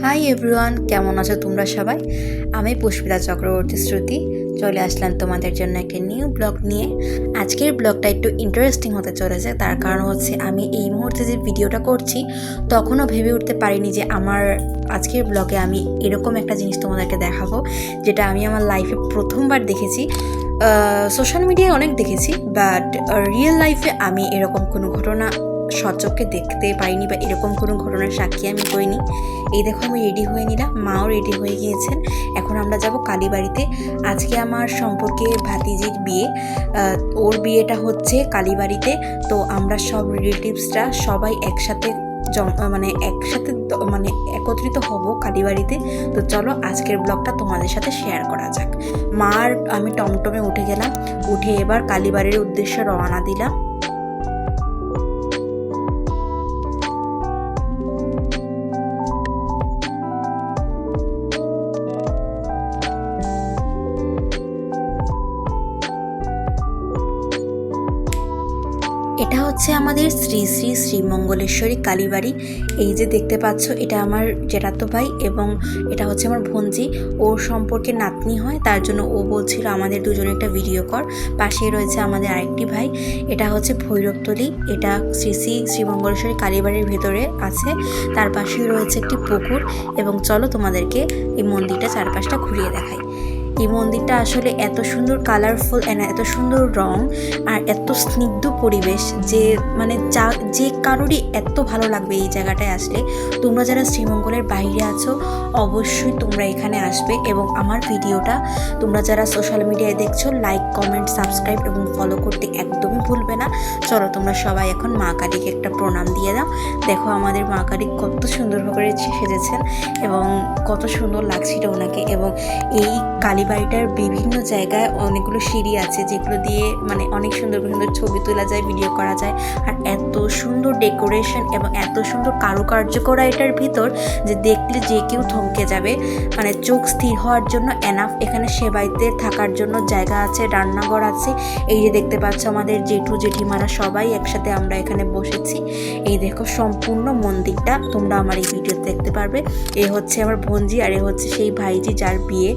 Hi everyone, কেমন আছো তোমরা সবাই? আমি পুষ্পিতা চক্রবর্তী শ্রুতি চলে আসলাম তোমাদের জন্য একটা নিউ ব্লগ নিয়ে। আজকের ব্লগটা একটু ইন্টারেস্টিং হতে চলেছে, তার কারণ হচ্ছে আমি এই মুহূর্তে যে ভিডিওটা করছি তখনও ভেবে উঠতে পারিনি যে আমার আজকের ব্লগে আমি এরকম একটা জিনিস তোমাদেরকে দেখাবো, যেটা আমি আমার লাইফে প্রথমবার দেখেছি। সোশ্যাল মিডিয়ায় অনেক দেখেছি, বাট রিয়েল লাইফে আমি এরকম কোনো ঘটনা সচক্ষে দেখতে পাইনি বা এরকম কোনো ঘটনার সাক্ষী আমি হইনি। এই দেখো আমি রেডি হয়ে নিলাম, মাও রেডি হয়ে গিয়েছেন। এখন আমরা যাব কালীবাড়িতে। আজকে আমার সম্পর্কে ভাতিজির বিয়ে, ওর বিয়েটা হচ্ছে কালীবাড়িতে। তো আমরা সব রিলেটিভসরা সবাই একসাথে একত্রিত হব কালীবাড়িতে। তো চলো আজকের ব্লগটা তোমাদের সাথে শেয়ার করা যাক। মার আমি টমটমে উঠে গেলাম, উঠে এবার কালীবাড়ির উদ্দেশ্যে রওনা দিলাম। এটা হচ্ছে আমাদের শ্রী শ্রী শ্রীমঙ্গলেশ্বরী কালীবাড়ি। এই যে দেখতে পাচ্ছ, এটা আমার জেঠাতো ভাই এবং এটা হচ্ছে আমার ভঞ্জি। ওর সম্পর্কে নাতনি হয়, তার জন্য ও বলছিল আমাদের দুজনে একটা ভিডিও কর। পাশেই রয়েছে আমাদের আরেকটি ভাই। এটা হচ্ছে ভৈরবতলী, এটা শ্রী শ্রী শ্রীমঙ্গলেশ্বরী কালীবাড়ির ভেতরে আছে। তার পাশেই রয়েছে একটি পুকুর। এবং চলো তোমাদেরকে এই মন্দিরটা চারপাশটা ঘুরিয়ে দেখাই। এই মন্দিরটা আসলে এত সুন্দর কালারফুল এত সুন্দর রং আর এত স্নিগ্ধ পরিবেশ যে যে কারোরই এত ভালো লাগবে এই জায়গাটায় আসলে। তোমরা যারা শ্রীমঙ্গলের বাইরে আছো অবশ্যই তোমরা এখানে আসবে, এবং আমার ভিডিওটা তোমরা যারা সোশ্যাল মিডিয়ায় দেখছো লাইক, কমেন্ট, সাবস্ক্রাইব এবং ফলো করতে একদমই ভুলবে না। চলো তোমরা সবাই এখন মা কালীকে একটা প্রণাম দিয়ে দাও। দেখো আমাদের মা কালী কত সুন্দরভাবে সেজেছেন এবং কত সুন্দর লাগছিল ওনাকে। এবং এই কালীবাড়িটার বিভিন্ন জায়গায় অনেকগুলো সিঁড়ি আছে যেগুলো দিয়ে অনেক সুন্দর সুন্দর ছবি তোলা যায়, ভিডিও করা যায়। আর এত সুন্দর ডেকোরেশন এবং এত সুন্দর কারুকার্য করা এটার ভিতর যে দেখলে যে কেউ থমকে যাবে, চোখ স্থির হওয়ার জন্য এনাফ। এখানে সেবাইতে থাকার জন্য জায়গা আছে, রান্নাঘর আছে। এই যে দেখতে পাচ্ছ আমাদের জেঠু জেঠিমারা সবাই একসাথে আমরা এখানে বসেছি। এই দেখো সম্পূর্ণ মন্দিরটা তোমরা আমার এই ভিডিওতে দেখতে পারবে। এ হচ্ছে আমার ভঞ্জি আর এ হচ্ছে সেই ভাইজি যার বিয়ে।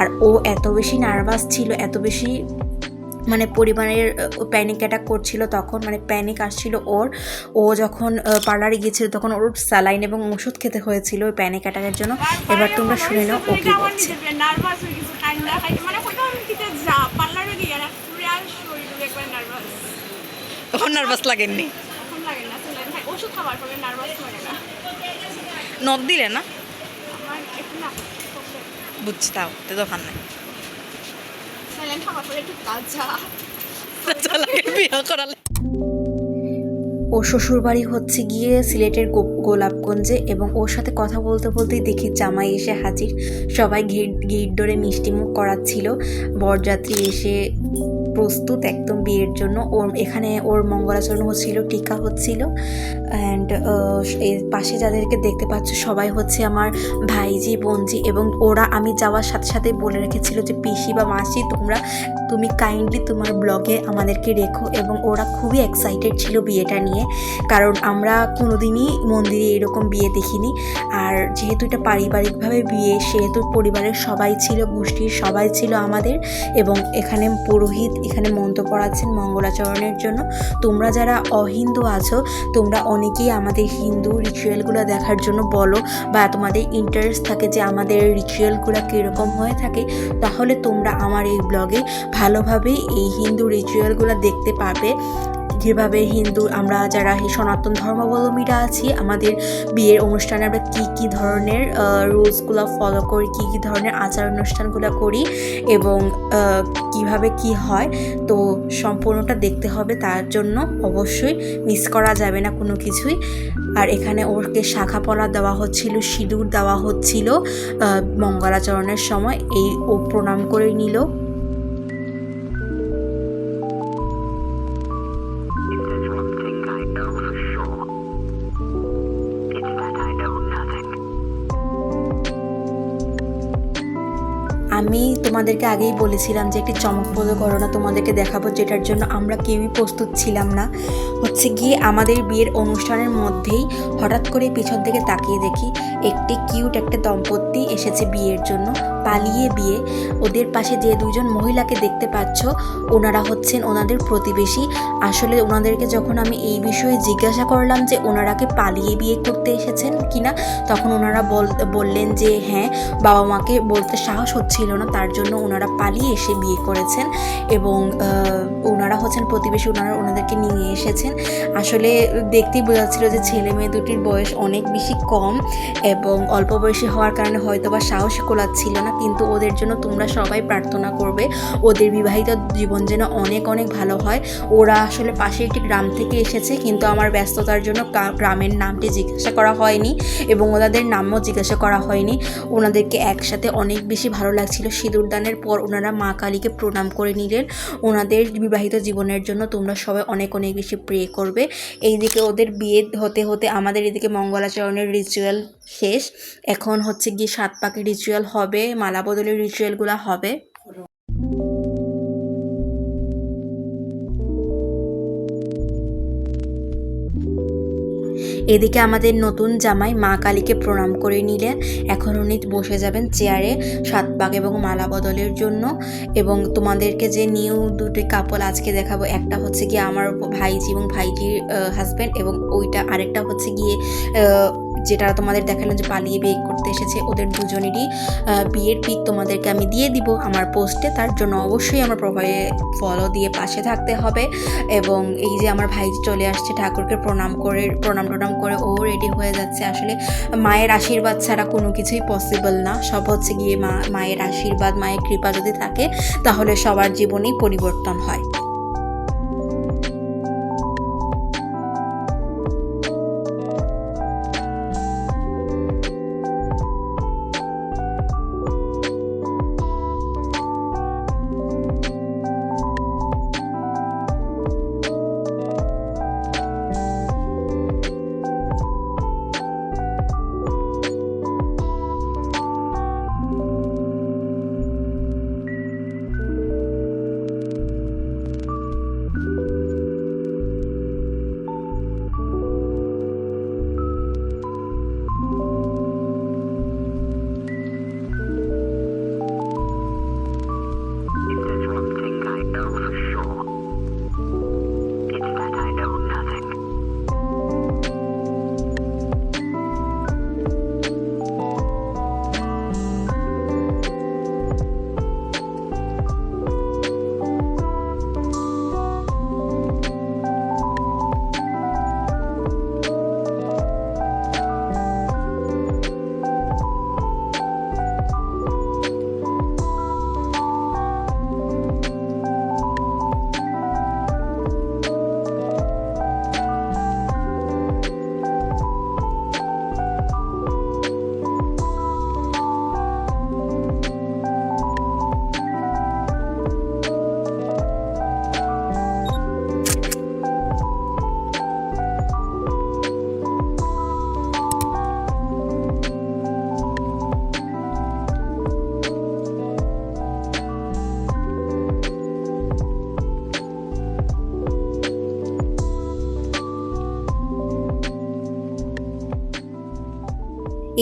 আর ও এত বেশি নার্ভাস ছিল, এত বেশি পরিবারের প্যানিক অ্যাটাক করছিল তখন, প্যানিক আসছিল ওর। ও যখন পার্লারে গিয়েছিল তখন ওর স্যালাইন এবং ওষুধ খেতে হয়েছিল ওই প্যানিক অ্যাটাকের জন্য। এবার তোমরা শুনে নাও ও কি বলছে। তখন নার্ভাস লাগেননি? নখ দিলে না? বুঝছি, তাও তো দোকান নাই। ও শ্বশুরবাড়ি হচ্ছে গিয়ে সিলেটের গোলাপগঞ্জে, এবং ওর সাথে কথা বলতে বলতেই দেখি জামাই এসে হাজির। সবাই গেট ধরে মিষ্টিমুখ করাচ্ছিল। বরযাত্রী এসে প্রস্তুত একদম বিয়ের জন্য। এখানে ওর মঙ্গলাচরণ হচ্ছিল, টিকা হচ্ছিল। অ্যান্ড এই পাশে যাদেরকে দেখতে পাচ্ছ সবাই হচ্ছে আমার ভাইজি বোনজি, এবং ওরা আমি যাওয়ার সাথে সাথে বলে রেখেছিল যে পিসি বা মাসি তুমি কাইন্ডলি তোমার ব্লগে আমাদেরকে রেখো। এবং ওরা খুবই এক্সাইটেড ছিল বিয়েটা নিয়ে, কারণ আমরা কোনোদিনই মন্দিরে এরকম বিয়ে দেখিনি। আর যেহেতু এটা পারিবারিকভাবে বিয়ে, সেহেতু পরিবারের সবাই ছিল, গোষ্ঠীর সবাই ছিল আমাদের। এবং এখানে পুরোহিত এখানে মন্ত্র পড়াচ্ছেন মঙ্গলাচরণের জন্য। তোমরা যারা অহিন্দু আছো তোমরা অনেকেই আমাদের হিন্দু রিচুয়ালগুলো দেখার জন্য বলো, বা তোমাদের ইন্টারেস্ট থাকে যে আমাদের রিচুয়ালগুলো কীরকম হয়ে থাকে, তাহলে তোমরা আমার এই ব্লগে ভালোভাবে এই হিন্দু রিচুয়ালগুলো দেখতে পাবে। যেভাবে আমরা যারা সনাতন ধর্মাবলম্বীরা আছি আমাদের বিয়ের অনুষ্ঠানে আমরা কী ধরনের রুলসগুলো ফলো করি, কী ধরনের আচার অনুষ্ঠানগুলো করি এবং কিভাবে কি হয়। তো সম্পূর্ণটা দেখতে হবে, তার জন্য অবশ্যই মিস করা যাবে না কোনো কিছুই। আর এখানে ওকে শাখা পলা দেওয়া হচ্ছিল, সিঁদুর দেওয়া হচ্ছিল মঙ্গলাচরণের সময়। ও প্রণাম করে নিল। আমি তোমাদেরকে আগেই বলেছিলাম যে একটি চমকপ্রদ ঘটনা তোমাদেরকে দেখাবো, যেটার জন্য আমরা কেউই প্রস্তুত ছিলাম না। হচ্ছে গিয়ে আমাদের বিয়ের অনুষ্ঠানের মধ্যেই হঠাৎ করে পিছন থেকে তাকিয়ে দেখি একটি কিউট একটা দম্পতি এসেছে বিয়ের জন্য, পালিয়ে বিয়ে। ওদের পাশে যে দুজন মহিলাকে দেখতে পাচ্ছ ওনারা হচ্ছেন ওনাদের প্রতিবেশী। আসলে ওনাদেরকে যখন আমি এই বিষয়ে জিজ্ঞাসা করলাম যে ওনারা কি পালিয়ে বিয়ে করতে এসেছেন কিনা, তখন ওনারা বললেন যে হ্যাঁ, বাবা মাকে বলতে সাহস হচ্ছিল না, তার জন্য ওনারা পালিয়ে এসে বিয়ে করেছেন এবং ওনারা হচ্ছেন প্রতিবেশী, ওনারা ওনাদেরকে নিয়ে এসেছেন। আসলে দেখতেই বোঝা যাচ্ছিল যে ছেলে মেয়ে দুটির বয়স অনেক বেশি কম এবং অল্প বয়সী হওয়ার কারণে হয়তো বা সাহস কোলাচ্ছিল না, কিন্তু ওদের জন্য তোমরা সবাই প্রার্থনা করবে ওদের বিবাহিত জীবন যেন অনেক অনেক ভালো হয়। ওরা আসলে পাশে একটি গ্রাম থেকে এসেছে, কিন্তু আমার ব্যস্ততার জন্য গ্রামের নামটি জিজ্ঞাসা করা হয়নি এবং ওনাদের নামও জিজ্ঞাসা করা হয়নি। ওনাদেরকে একসাথে অনেক বেশি ভালো লাগছিল। সিঁদুরদানের পর ওনারা মা কালীকে প্রণাম করে নিলেন। ওনাদের বিবাহিত জীবনের জন্য তোমরা সবাই অনেক অনেক বেশি প্রে করবে। এইদিকে ওদের বিয়ে হতে হতে আমাদের এদিকে মঙ্গলাচরণের রিচুয়াল শেষ। এখন হচ্ছে গিয়ে 7 পাকে রিচুয়াল হবে, মালা বদলের রিচুয়ালগুলো হবে। এদিকে আমাদের নতুন জামাই মা কালীকে প্রণাম করে নিলেন। এখন উনি বসে যাবেন চেয়ারে 7 পাক এবং মালা বদলের জন্য। এবং তোমাদেরকে যে নিউ দুটি কাপল আজকে দেখাবো, একটা হচ্ছে গিয়ে আমার ভাইজি এবং ভাইজির হাজব্যান্ড, এবং ওইটা আরেকটা হচ্ছে গিয়ে যেটা তোমাদের দেখালাম যে পালিয়ে বিয়ে করতে এসেছে, ওদের দুজনেরই বিয়ের পিক তোমাদেরকে আমি দিয়ে দিব আমার পোস্টে। তার জন্য অবশ্যই আমার প্রোফাইলে ফলো দিয়ে পাশে থাকতে হবে। এবং এই যে আমার ভাই চলে আসছে, ঠাকুরকে প্রণাম টনাম করে ও রেডি হয়ে যাচ্ছে। আসলে মায়ের আশীর্বাদ ছাড়া কোনো কিছুই পসিবল না। সব হচ্ছে গিয়ে মায়ের আশীর্বাদ, মায়ের কৃপা যদি থাকে তাহলে সবার জীবনেই পরিবর্তন হয়।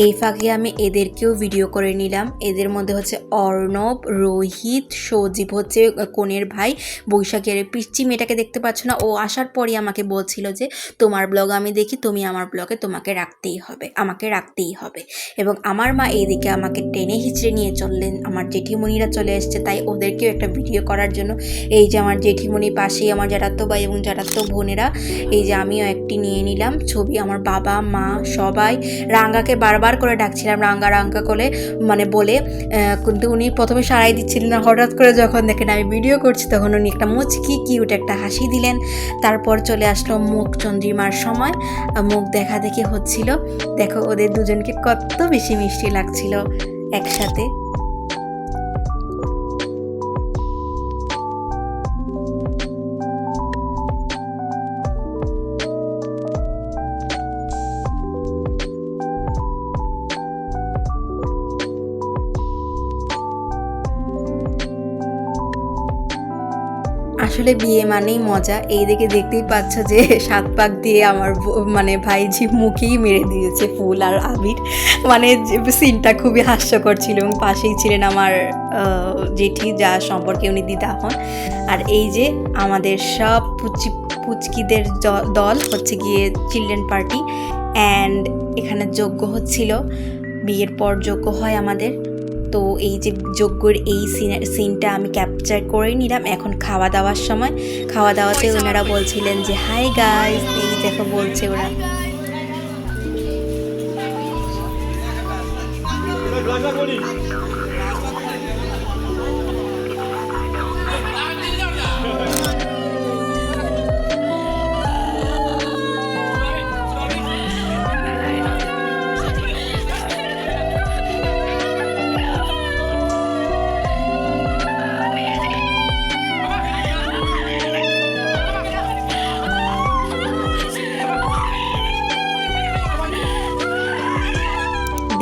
এই ফাঁকে আমি এদেরকেও ভিডিও করে নিলাম। এদের মধ্যে হচ্ছে অর্ণব, রোহিত, সজীব হচ্ছে কনের ভাই, বৈশাখের পিচ্চি মেয়েটাকে দেখতে পাচ্ছ না, ও আসার পরই আমাকে বলছিল যে তোমার ব্লগ আমি দেখি, তুমি আমার ব্লগে তোমাকে রাখতেই হবে, আমাকে রাখতেই হবে। এবং আমার মা এইদিকে আমাকে টেনে হিচড়ে নিয়ে চললেন। আমার জেঠিমণিরা চলে এসছে, তাই ওদেরকেও একটা ভিডিও করার জন্য এই যে আমার জেঠিমণি পাশেই আমার জ্যাঠাতো ভাই এবং জ্যাঠাতো বোনেরা, এই যে আমিও একটি নিয়ে নিলাম ছবি। আমার বাবা মা সবাই। রাঙ্গাকে বারবার করে ডাকছিলাম রাঙ্গা রাঙ্গা করে মানে বলে, কিন্তু উনি প্রথমে সাড়াই দিচ্ছিলেন না। হঠাৎ করে যখন দেখেন আমি ভিডিও করছি তখন উনি একটা মুচকি কিউট একটা হাসি দিলেন। তারপর চলে আসলো মুখ চন্দ্রিমার সময়, মুখ দেখা দেখি হচ্ছিল। দেখো ওদের দুজনকে কত বেশি মিষ্টি লাগছিল একসাথে। আসলে বিয়ে মানেই মজা। এই দিকে দেখতেই পাচ্ছ যে 7 পাক দিয়ে আমার মানে ভাইঝি মুখেই মেরে দিয়েছে ফুল আর আবির। মানে সিনটা খুবই হাস্যকর ছিল এবং পাশেই ছিলেন আমার জেঠি, যা সম্পর্কে উনি দিদা হন। আর এই যে আমাদের সব পুচকিদের দল হচ্ছে গিয়ে চিলড্রেন পার্টি। অ্যান্ড এখানে যজ্ঞ হচ্ছিল, বিয়ের পর যজ্ঞ হয় আমাদের। তো এই যে যজ্ঞের এই সিনটা আমি ক্যাপচার করে নিলাম। এখন খাওয়া দাওয়ার সময়, খাওয়া দাওয়াতে ওনারা বলছিলেন যে হাই গাইস, এই দেখো বলছে ওরা।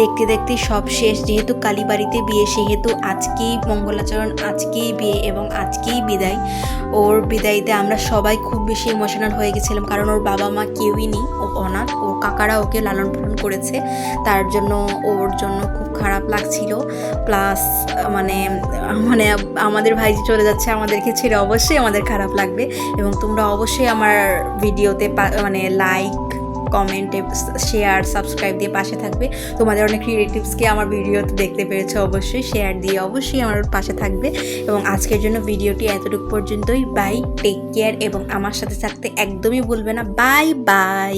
দেখতে দেখতে সব শেষ। যেহেতু কালীবাড়িতে বিয়ে, সেহেতু আজকেই মঙ্গলাচরণ, আজকেই বিয়ে এবং আজকেই বিদায়। ওর বিদায়তে আমরা সবাই খুব বেশি ইমোশনাল হয়ে গেছিলাম, কারণ ওর বাবা মা কেউই নেই, ও অনাথ। ওর কাকারা ওকে লালন পালন করেছে, তার জন্য ওর জন্য খুব খারাপ লাগছিল। প্লাস মানে মানে আমাদের ভাইজি চলে যাচ্ছে, আমাদেরকে ছেড়ে অবশ্যই আমাদের খারাপ লাগবে। এবং তোমরা অবশ্যই আমার ভিডিওতে মানে লাইক, কমেন্টে, শেয়ার, সাবস্ক্রাইব দিয়ে পাশে থাকবে। তোমাদের অনেক ক্রিয়েটিভসকে আমার ভিডিওতে দেখতে পেরেছো, অবশ্যই শেয়ার দিয়ে অবশ্যই আমার পাশে থাকবে। এবং আজকের জন্য ভিডিওটি এতটুকু পর্যন্তই। বাই, টেক কেয়ার এবং আমার সাথে থাকতে একদমই ভুলবে না। Bye bye.